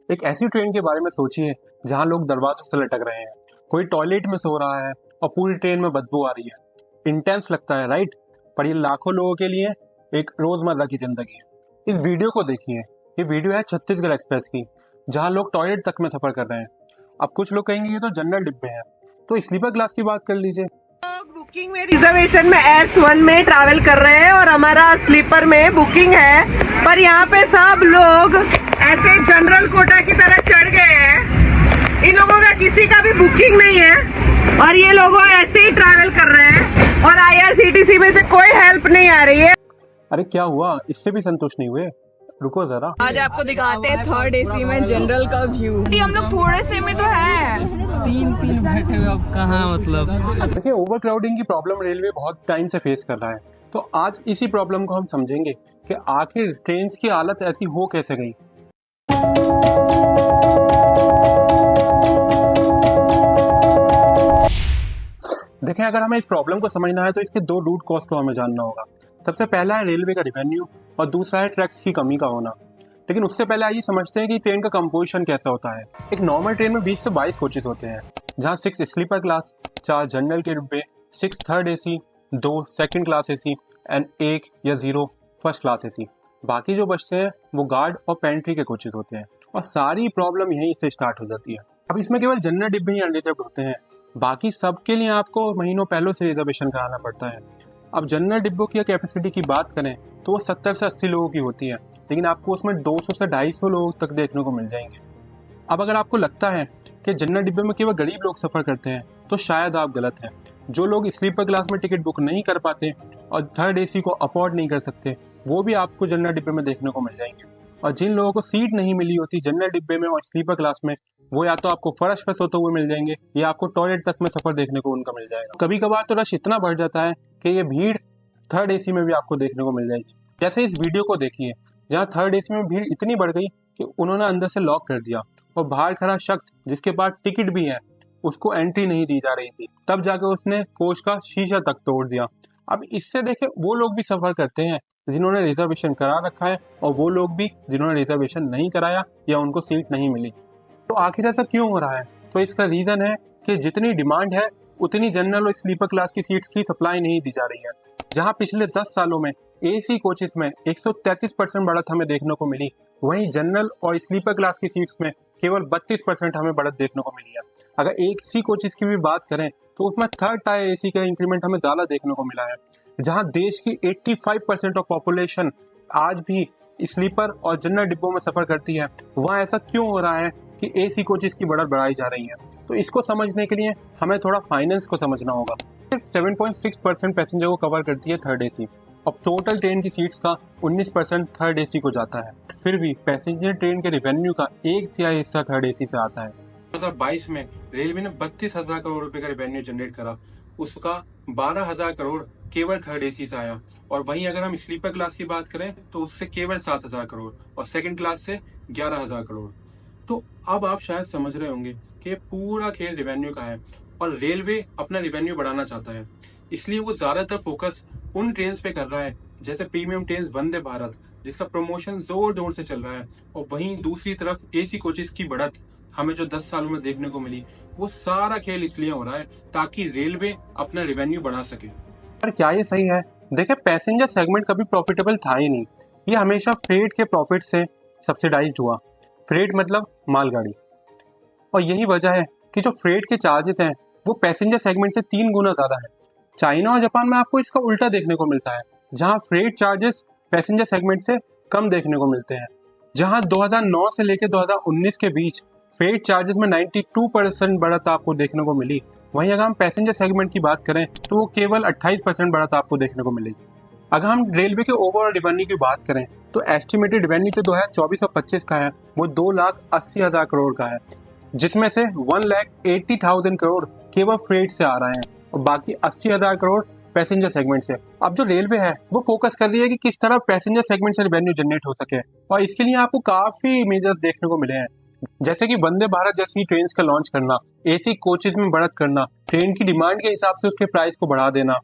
एक ऐसी ट्रेन के बारे में सोचिए जहां लोग दरवाजों से लटक रहे हैं, कोई टॉयलेट में सो रहा है और पूरी ट्रेन में बदबू आ रही है। इंटेंस लगता है, राइट? पर ये लाखों लोगों के लिए एक रोजमर्रा की जिंदगी है। इस वीडियो को देखिए। ये वीडियो है छत्तीसगढ़ एक्सप्रेस की, जहां लोग टॉयलेट तक में सफर कर रहे हैं। अब कुछ लोग कहेंगे ये तो जनरल डिब्बे हैं, तो स्लीपर क्लास की बात कर लीजिए। बुकिंग में रिजर्वेशन में S1 में ट्रैवल कर रहे हैं और हमारा स्लीपर में बुकिंग है, पर यहाँ पे सब लोग ऐसे जनरल कोटा की तरह चढ़ गए हैं। इन लोगों का किसी का भी बुकिंग नहीं है और ये लोग ऐसे ही ट्रैवल कर रहे हैं और IRCTC में से कोई हेल्प नहीं आ रही है। अरे क्या हुआ, इससे भी संतुष्ट नहीं हुए? रुको जरा, आज आपको दिखाते हैं थर्ड AC में जनरल का व्यू। हम लोग थोड़े से में तो है, तीन बैठे हुए, अब कहाँ मतलब। देखिए, ओवर क्राउडिंग की प्रॉब्लम रेलवे बहुत टाइम से फेस कर रहा है, तो आज इसी प्रॉब्लम को हम समझेंगे कि आखिर ट्रेन की हालत ऐसी हो कैसे गई। देखें, अगर हमें इस प्रॉब्लम को समझना है तो इसके दो रूट कॉज को हमें जानना होगा। सबसे पहला है रेलवे का रेवेन्यू और दूसरा है ट्रैक्स की कमी का होना। लेकिन उससे पहले आइए समझते हैं कि ट्रेन का कंपोजिशन कैसा होता है। एक नॉर्मल ट्रेन में 20 से 22 कोचेज होते हैं, जहां 6 स्लीपर क्लास, 4 जनरल के डिब्बे, 6 third AC, 2 second class AC and 1 या 0 फर्स्ट क्लास AC। बाकी जो बचते हैं वो गार्ड और पेंट्री के कोचेज होते हैं, और सारी प्रॉब्लम यहीं से स्टार्ट हो जाती है। अब इसमें केवल जनरल डिब्बे ही अनरिजर्व्ड होते हैं, बाकी सबके लिए आपको महीनों पहले से रिजर्वेशन कराना पड़ता है। अब जनरल डिब्बों की कैपेसिटी की बात करें तो वो 70 से 80 लोगों की होती है, लेकिन आपको उसमें 200 से 250 लोग तक देखने को मिल जाएंगे। अब अगर आपको लगता है कि जनरल डिब्बे में केवल गरीब लोग सफ़र करते हैं, तो शायद आप गलत हैं। जो लोग स्लीपर क्लास में टिकट बुक नहीं कर पाते और थर्ड AC को अफोर्ड नहीं कर सकते, वो भी आपको जनरल डिब्बे में देखने को मिल जाएंगे। और जिन लोगों को सीट नहीं मिली होती जनरल डिब्बे में और स्लीपर क्लास में, वो या तो आपको फर्श पर सोते हुए मिल जाएंगे या आपको टॉयलेट तक में सफ़र देखने को उनका मिल जाएगा। कभी कभार तो रश इतना बढ़ जाता है कि ये भीड़ थर्ड AC में भी आपको देखने को मिल जाएगी। जैसे इस वीडियो को देखिए, जहाँ थर्ड AC में भीड़ इतनी बढ़ गई कि उन्होंने अंदर से लॉक कर दिया और बाहर खड़ा शख्स जिसके पास टिकट भी है उसको एंट्री नहीं दी जा रही थी, तब जाके उसने कोच का शीशा तक तोड़ दिया। अब इससे देखे वो लोग भी सफर करते हैं जिन्होंने रिजर्वेशन करा रखा है, और वो लोग भी जिन्होंने रिजर्वेशन नहीं कराया या उनको सीट नहीं मिली। तो आखिर ऐसा क्यों हो रहा है? तो इसका रीजन है कि जितनी डिमांड है उतनी जनरल और स्लीपर क्लास की सीट्स की सप्लाई नहीं दी जा रही है। जहां पिछले 10 सालों में AC कोचेस में 133% बढ़त हमें देखने को मिली, वहीं जनरल और स्लीपर क्लास की सीट्स में केवल 32% हमें बढ़त देखने को मिली है। अगर AC कोचेस की भी बात करें तो उसमें थर्ड टायर AC का इंक्रीमेंट हमें ज़्यादा देखने को मिला है। जहां देश की 85% ऑफ पॉपुलेशन आज भी स्लीपर और जनरल डिब्बों में सफ़र करती है, वहाँ ऐसा क्यों हो रहा है कि AC कोचेस की बढ़त बढ़ाई जा रही है? तो इसको समझने के लिए हमें थोड़ा फाइनेंस को समझना होगा। 7.6% पैसेंजर को कवर करती है थर्ड AC। अब टोटल ट्रेन की सीट्स का 19% थर्ड AC को जाता है। फिर भी पैसेंजर ट्रेन के रेवेन्यू का 1/3 हिस्सा थर्ड AC से आता है। 2022 में रेलवे ने 32,000 करोड़ रुपए का रेवेन्यू जनरेट करा, उसका 12,000 करोड़ केवल थर्ड AC से आया। और वहीं अगर हम स्लीपर क्लास की बात करें तो उससे केवल 7,000 करोड़ और सेकंड क्लास से 11,000 करोड़। तो अब आप शायद समझ रहे होंगे कि पूरा खेल रेवेन्यू का है और रेलवे अपना रेवेन्यू बढ़ाना चाहता है, इसलिए वो ज्यादातर फोकस उन ट्रेन पे कर रहा है जैसे प्रीमियम ट्रेन वंदे भारत, जिसका प्रमोशन जोर से चल रहा है। और वहीं दूसरी तरफ AC कोचेस की बढ़त हमें जो 10 सालों में देखने को मिली, वो सारा खेल इसलिए हो रहा है ताकि रेलवे अपना रेवेन्यू बढ़ा सके। पर क्या ये सही है? देखिए, पैसेंजर सेगमेंट कभी प्रॉफिटेबल था ही नहीं, ये हमेशा फ्रेट के प्रॉफिट से सब्सिडाइज्ड हुआ। फ्रेट मतलब मालगाड़ी, और यही वजह है कि जो फ्रेट के चार्जेस हैं वो पैसेंजर सेगमेंट से 3 गुना ज़्यादा है। चाइना और जापान में आपको इसका उल्टा देखने को मिलता है, जहां फ्रेट चार्जेस पैसेंजर सेगमेंट से कम देखने को मिलते हैं। जहां 2009 से लेकर 2019 के बीच फ्रेट चार्जेस में 92% बढ़त आपको देखने को मिली, वहीं अगर हम पैसेंजर सेगमेंट की बात करें तो वो केवल 28% बढ़त आपको देखने को मिलेगी। अगर हम रेलवे के ओवरऑल रेवेन्यू की बात करें तो एस्टिमेटेड रेवेन्यू जो 2024 और 25 का है वो 2,80,000 करोड़ का है, जिसमें से 1,80,000 करोड़ केवल फ्रेट से आ रहे हैं और बाकी 80,000 करोड़ पैसेंजर सेगमेंट से। अब जो रेलवे है वो फोकस कर रही है कि किस तरह पैसेंजर सेगमेंट से रेवेन्यू जनरेट हो सके, और इसके लिए आपको काफी मेजर्स देखने को मिले हैं, जैसे कि वंदे भारत जैसी ट्रेन का लॉन्च करना, AC कोचेस में बढ़त करना, ट्रेन की डिमांड के हिसाब से उसके प्राइस को बढ़ा देना,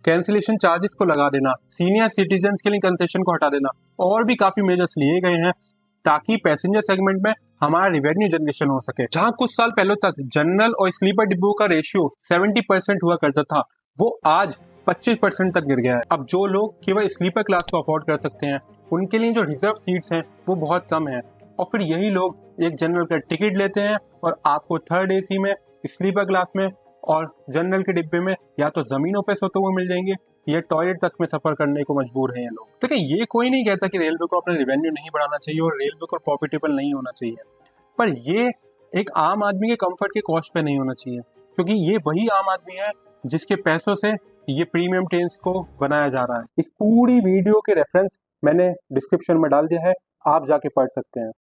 कैंसिलेशन चार्जेस को लगा देना, सीनियर सिटीजन के लिए कंसेशन को हटा देना, और भी काफी मेजर्स लिए गए हैं ताकि पैसेंजर सेगमेंट में हमारा रेवेन्यू जनरेशन हो सके। जहां कुछ साल पहले तक जनरल और स्लीपर डिब्बों का रेशियो 70% हुआ करता था, वो आज 25% तक गिर गया है। अब जो लोग केवल स्लीपर क्लास को अफोर्ड कर सकते हैं, उनके लिए जो रिजर्व सीट्स हैं वो बहुत कम है, और फिर यही लोग एक जनरल का टिकट लेते हैं और आपको थर्ड एसी में, स्लीपर क्लास में और जनरल के डिब्बे में या तो जमीनों पे सोते हुए मिल जाएंगे या टॉयलेट तक में सफर करने को मजबूर हैं ये लोग। देखिए, ये कोई नहीं कहता कि रेलवे को अपना रेवेन्यू नहीं बढ़ाना चाहिए और रेलवे को प्रॉफिटेबल नहीं होना चाहिए, पर ये एक आम आदमी के कंफर्ट के कॉस्ट पे नहीं होना चाहिए, क्योंकि ये वही आम आदमी है जिसके पैसों से ये प्रीमियम ट्रेन्स को बनाया जा रहा है। इस पूरी वीडियो के रेफरेंस मैंने डिस्क्रिप्शन में डाल दिया है, आप जाके पढ़ सकते हैं।